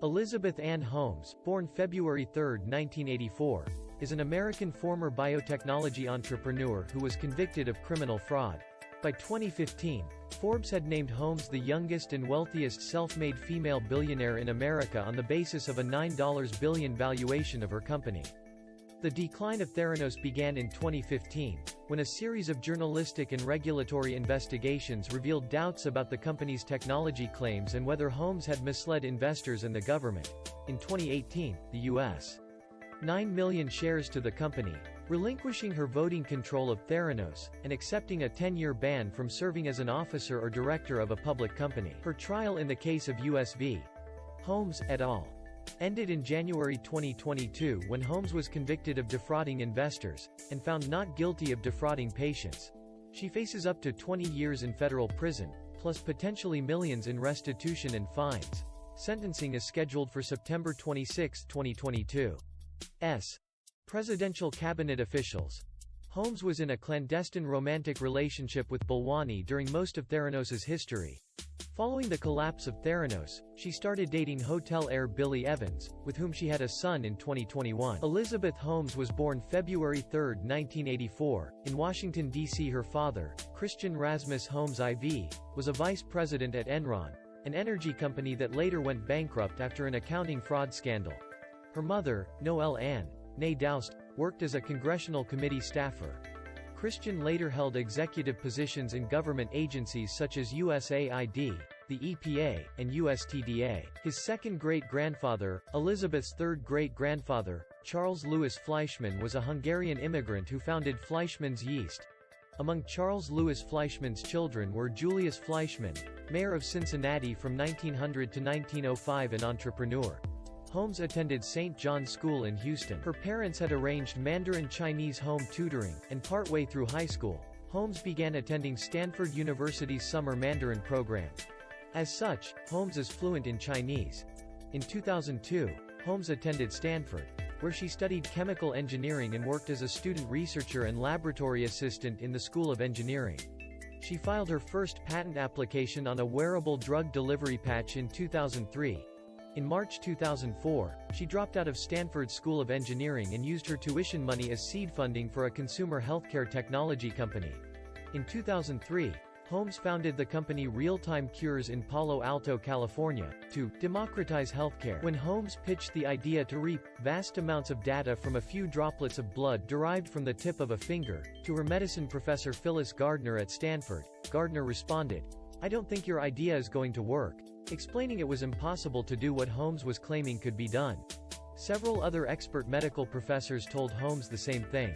Elizabeth Anne Holmes, born February 3, 1984, is an American former biotechnology entrepreneur who was convicted of criminal fraud. By 2015, Forbes had named Holmes the youngest and wealthiest self-made female billionaire in America on the basis of a $9 billion valuation of her company. The decline of Theranos began in 2015, when a series of journalistic and regulatory investigations revealed doubts about the company's technology claims and whether Holmes had misled investors and the government. In 2018, the U.S. 9 million shares to the company, relinquishing her voting control of Theranos, and accepting a 10-year ban from serving as an officer or director of a public company. Her trial in the case of U.S. v. Holmes, et al. ended in January 2022 when Holmes was convicted of defrauding investors, and found not guilty of defrauding patients. She faces up to 20 years in federal prison, plus potentially millions in restitution and fines. Sentencing is scheduled for September 26, 2022. Presidential cabinet officials. Holmes was in a clandestine romantic relationship with Balwani during most of Theranos's history. Following the collapse of Theranos, she started dating hotel heir Billy Evans, with whom she had a son in 2021. Elizabeth Holmes was born February 3, 1984, in Washington, D.C. Her father, Christian Rasmus Holmes IV, was a vice president at Enron, an energy company that later went bankrupt after an accounting fraud scandal. Her mother, Noelle Ann, née Daoust, worked as a congressional committee staffer. Christian later held executive positions in government agencies such as USAID, the EPA, and USTDA. His second great-grandfather, Elizabeth's third great-grandfather, Charles Louis Fleischmann, was a Hungarian immigrant who founded Fleischmann's Yeast. Among Charles Louis Fleischmann's children were Julius Fleischmann, mayor of Cincinnati from 1900 to 1905 and entrepreneur. Holmes attended St. John's School in Houston. Her parents had arranged Mandarin Chinese home tutoring, and partway through high school, Holmes began attending Stanford University's summer Mandarin program. As such, Holmes is fluent in Chinese. In 2002, Holmes attended Stanford, where she studied chemical engineering and worked as a student researcher and laboratory assistant in the School of Engineering. She filed her first patent application on a wearable drug delivery patch in 2003. In March 2004, she dropped out of Stanford School of Engineering and used her tuition money as seed funding for a consumer healthcare technology company. In 2003, Holmes founded the company Real-Time Cures in Palo Alto, California, to democratize healthcare. When Holmes pitched the idea to reap vast amounts of data from a few droplets of blood derived from the tip of a finger, to her medicine professor Phyllis Gardner at Stanford, Gardner responded, "I don't think your idea is going to work," explaining it was impossible to do what Holmes was claiming could be done. Several other expert medical professors told Holmes the same thing.